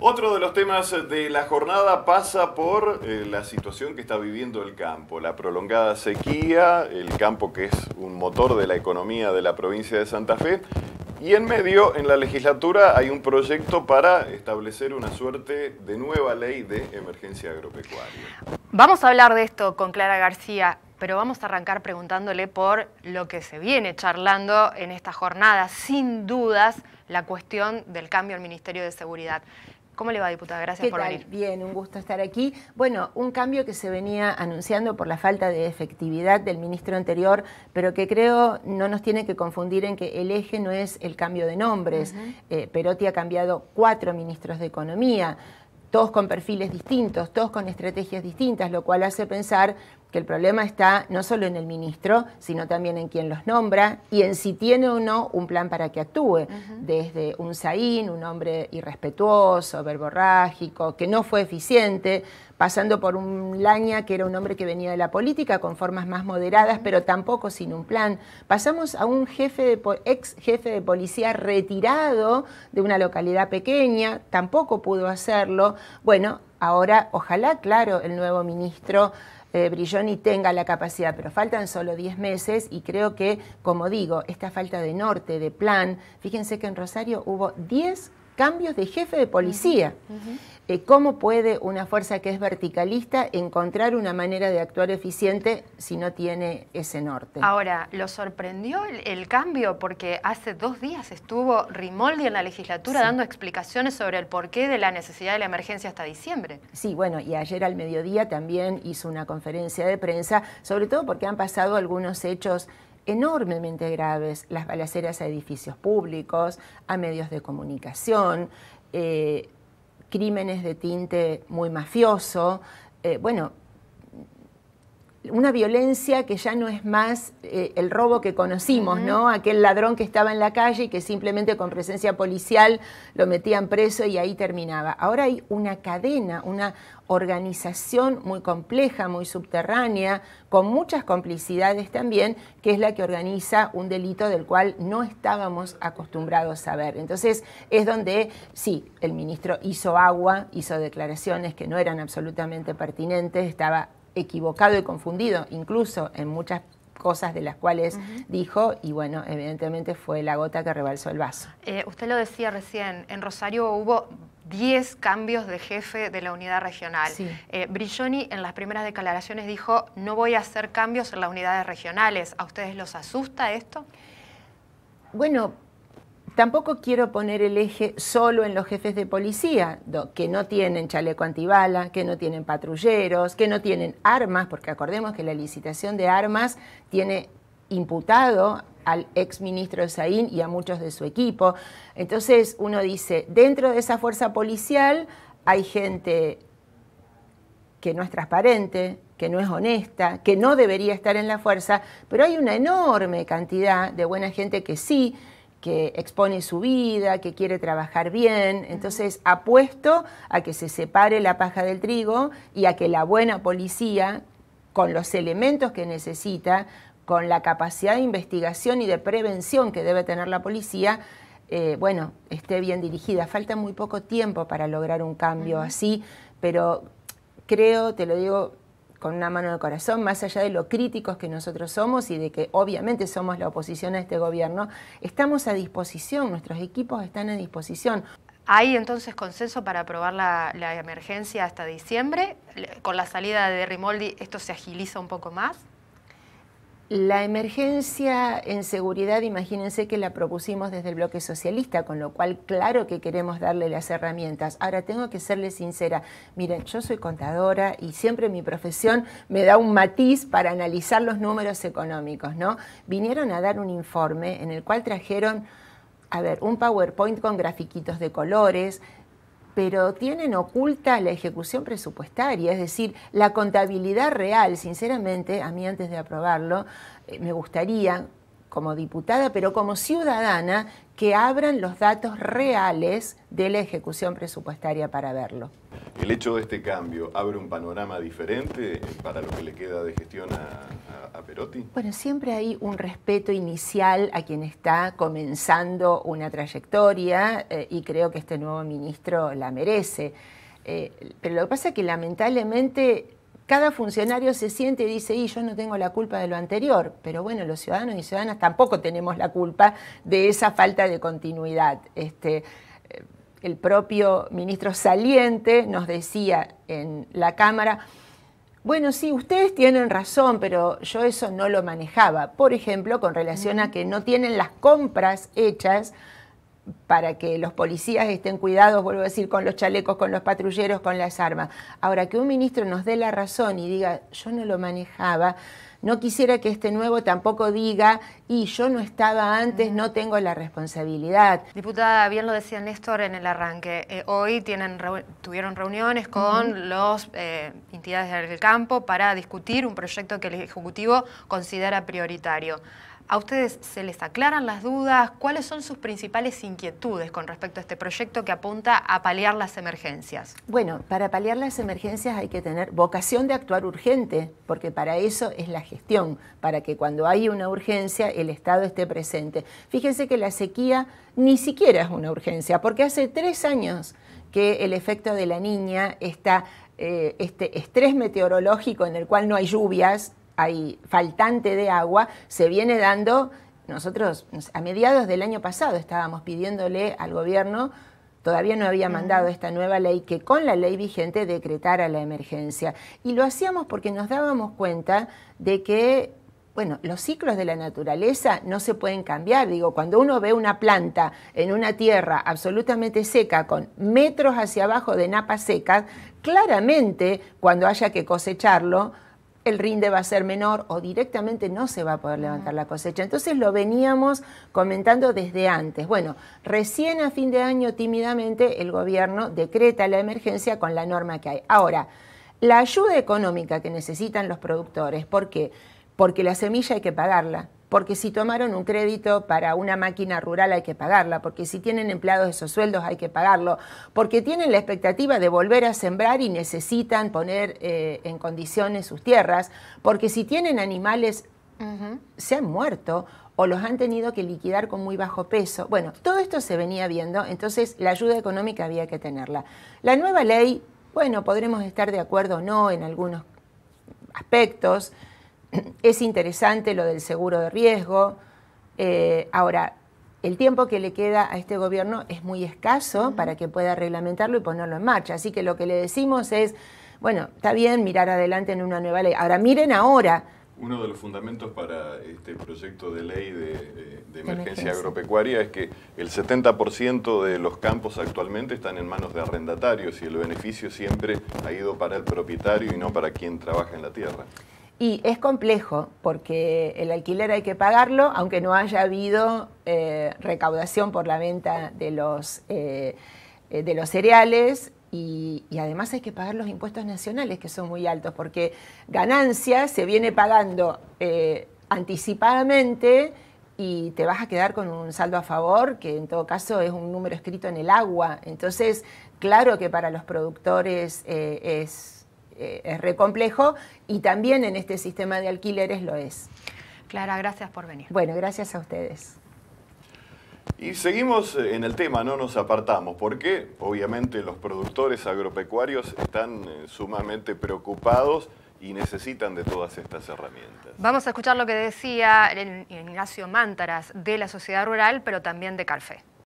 Otro de los temas de la jornada pasa por la situación que está viviendo el campo, la prolongada sequía, el campo que es un motor de la economía de la provincia de Santa Fe, y en medio, en la legislatura, hay un proyecto para establecer una suerte de nueva ley de emergencia agropecuaria. Vamos a hablar de esto con Clara García, pero vamos a arrancar preguntándole por lo que se viene charlando en esta jornada, sin dudas, la cuestión del cambio al Ministerio de Seguridad. ¿Cómo le va, diputada? Gracias por venir. Bien, un gusto estar aquí. Bueno, un cambio que se venía anunciando por la falta de efectividad del ministro anterior, pero que creo no nos tiene que confundir en que el eje no es el cambio de nombres. Perotti ha cambiado 4 ministros de Economía, todos con perfiles distintos, todos con estrategias distintas, lo cual hace pensar que el problema está no solo en el ministro, sino también en quien los nombra y en si tiene o no un plan para que actúe. Desde un Saín, un hombre irrespetuoso, verborrágico, que no fue eficiente, pasando por un Laña, que era un hombre que venía de la política con formas más moderadas, pero tampoco sin un plan. Pasamos a un ex jefe de policía retirado de una localidad pequeña, tampoco pudo hacerlo. Bueno, ahora, ojalá, claro, el nuevo ministro Brilloni tenga la capacidad, pero faltan solo 10 meses y creo que, como digo, esta falta de norte, de plan, fíjense que en Rosario hubo 10 cambios de jefe de policía. ¿Cómo puede una fuerza que es verticalista encontrar una manera de actuar eficiente si no tiene ese norte? Ahora, ¿lo sorprendió el cambio? Porque hace 2 días estuvo Rimoldi en la legislatura dando explicaciones sobre el porqué de la necesidad de la emergencia hasta diciembre. Sí, bueno, y ayer al mediodía también hizo una conferencia de prensa, sobre todo porque han pasado algunos hechos enormemente graves, las balaceras a edificios públicos, a medios de comunicación, crímenes de tinte muy mafioso, bueno, una violencia que ya no es más el robo que conocimos, ¿no? Aquel ladrón que estaba en la calle y que simplemente con presencia policial lo metían preso y ahí terminaba. Ahora hay una cadena, una organización muy compleja, muy subterránea, con muchas complicidades también, que es la que organiza un delito del cual no estábamos acostumbrados a ver. Entonces es donde, sí, el ministro hizo agua, hizo declaraciones que no eran absolutamente pertinentes, estaba equivocado y confundido, incluso en muchas cosas de las cuales dijo, y bueno, evidentemente fue la gota que rebalsó el vaso. Usted lo decía recién, en Rosario hubo 10 cambios de jefe de la unidad regional. Sí. Brilloni en las primeras declaraciones dijo, no voy a hacer cambios en las unidades regionales. ¿A ustedes los asusta esto? Bueno, tampoco quiero poner el eje solo en los jefes de policía, que no tienen chaleco antibala, que no tienen patrulleros, que no tienen armas, porque acordemos que la licitación de armas tiene imputado al exministro Saín y a muchos de su equipo. Entonces uno dice, dentro de esa fuerza policial hay gente que no es transparente, que no es honesta, que no debería estar en la fuerza, pero hay una enorme cantidad de buena gente que sí, que expone su vida, que quiere trabajar bien. Entonces apuesto a que se separe la paja del trigo y a que la buena policía, con los elementos que necesita, con la capacidad de investigación y de prevención que debe tener la policía, bueno, esté bien dirigida. Falta muy poco tiempo para lograr un cambio así, pero creo, te lo digo con una mano de corazón, más allá de lo críticos que nosotros somos y de que obviamente somos la oposición a este gobierno, estamos a disposición, nuestros equipos están a disposición. ¿Hay entonces consenso para aprobar la emergencia hasta diciembre? ¿Con la salida de Rimoldi esto se agiliza un poco más? La emergencia en seguridad, imagínense que la propusimos desde el bloque socialista, con lo cual claro que queremos darle las herramientas. Ahora tengo que serles sincera, miren, yo soy contadora y siempre mi profesión me da un matiz para analizar los números económicos, ¿no? Vinieron a dar un informe en el cual trajeron, a ver, un PowerPoint con grafiquitos de colores, pero tienen oculta la ejecución presupuestaria, es decir, la contabilidad real. Sinceramente, a mí antes de aprobarlo, me gustaría como diputada, pero como ciudadana, que abran los datos reales de la ejecución presupuestaria para verlo. ¿El hecho de este cambio abre un panorama diferente para lo que le queda de gestión a Perotti? Bueno, siempre hay un respeto inicial a quien está comenzando una trayectoria y creo que este nuevo ministro la merece. Pero lo que pasa es que lamentablemente cada funcionario se siente y dice, y yo no tengo la culpa de lo anterior, pero bueno, los ciudadanos y ciudadanas tampoco tenemos la culpa de esa falta de continuidad. El propio ministro saliente nos decía en la Cámara, bueno, sí, ustedes tienen razón, pero yo eso no lo manejaba. Por ejemplo, con relación a que no tienen las compras hechas para que los policías estén cuidados, vuelvo a decir, con los chalecos, con los patrulleros, con las armas. Ahora, que un ministro nos dé la razón y diga, yo no lo manejaba, no quisiera que este nuevo tampoco diga, y yo no estaba antes, no tengo la responsabilidad. Diputada, bien lo decía Néstor en el arranque, hoy tuvieron reuniones con las entidades del campo para discutir un proyecto que el Ejecutivo considera prioritario. ¿A ustedes se les aclaran las dudas? ¿Cuáles son sus principales inquietudes con respecto a este proyecto que apunta a paliar las emergencias? Bueno, para paliar las emergencias hay que tener vocación de actuar urgente, porque para eso es la gestión, para que cuando hay una urgencia el Estado esté presente. Fíjense que la sequía ni siquiera es una urgencia, porque hace 3 años que el efecto de la Niña está, este estrés meteorológico en el cual no hay lluvias, hay faltante de agua, se viene dando. Nosotros a mediados del año pasado estábamos pidiéndole al gobierno, todavía no había mandado esta nueva ley, que con la ley vigente decretara la emergencia. Y lo hacíamos porque nos dábamos cuenta de que, bueno, los ciclos de la naturaleza no se pueden cambiar. Digo, cuando uno ve una planta en una tierra absolutamente seca, con metros hacia abajo de napas secas, claramente cuando haya que cosecharlo, el rinde va a ser menor o directamente no se va a poder levantar la cosecha. Entonces lo veníamos comentando desde antes. Bueno, recién a fin de año tímidamente el gobierno decreta la emergencia con la norma que hay. Ahora, la ayuda económica que necesitan los productores, ¿por qué? Porque la semilla hay que pagarla. Porque si tomaron un crédito para una máquina rural hay que pagarla, porque si tienen empleados esos sueldos hay que pagarlo, porque tienen la expectativa de volver a sembrar y necesitan poner en condiciones sus tierras, porque si tienen animales se han muerto o los han tenido que liquidar con muy bajo peso. Bueno, todo esto se venía viendo, entonces la ayuda económica había que tenerla. La nueva ley, bueno, podremos estar de acuerdo o no en algunos aspectos. Es interesante lo del seguro de riesgo. Ahora, el tiempo que le queda a este gobierno es muy escaso para que pueda reglamentarlo y ponerlo en marcha. Así que lo que le decimos es, bueno, está bien mirar adelante en una nueva ley. Ahora, miren ahora. Uno de los fundamentos para este proyecto de ley de emergencia agropecuaria es que el 70% de los campos actualmente están en manos de arrendatarios y el beneficio siempre ha ido para el propietario y no para quien trabaja en la tierra. Y es complejo porque el alquiler hay que pagarlo, aunque no haya habido recaudación por la venta de los cereales, y además hay que pagar los impuestos nacionales, que son muy altos, porque ganancia se viene pagando anticipadamente y te vas a quedar con un saldo a favor, que en todo caso es un número escrito en el agua. Entonces, claro que para los productores es re complejo, y también en este sistema de alquileres lo es. Clara, gracias por venir. Bueno, gracias a ustedes. Y seguimos en el tema, no nos apartamos, porque obviamente los productores agropecuarios están sumamente preocupados y necesitan de todas estas herramientas. Vamos a escuchar lo que decía Ignacio Mántaras de la Sociedad Rural, pero también de Carfe.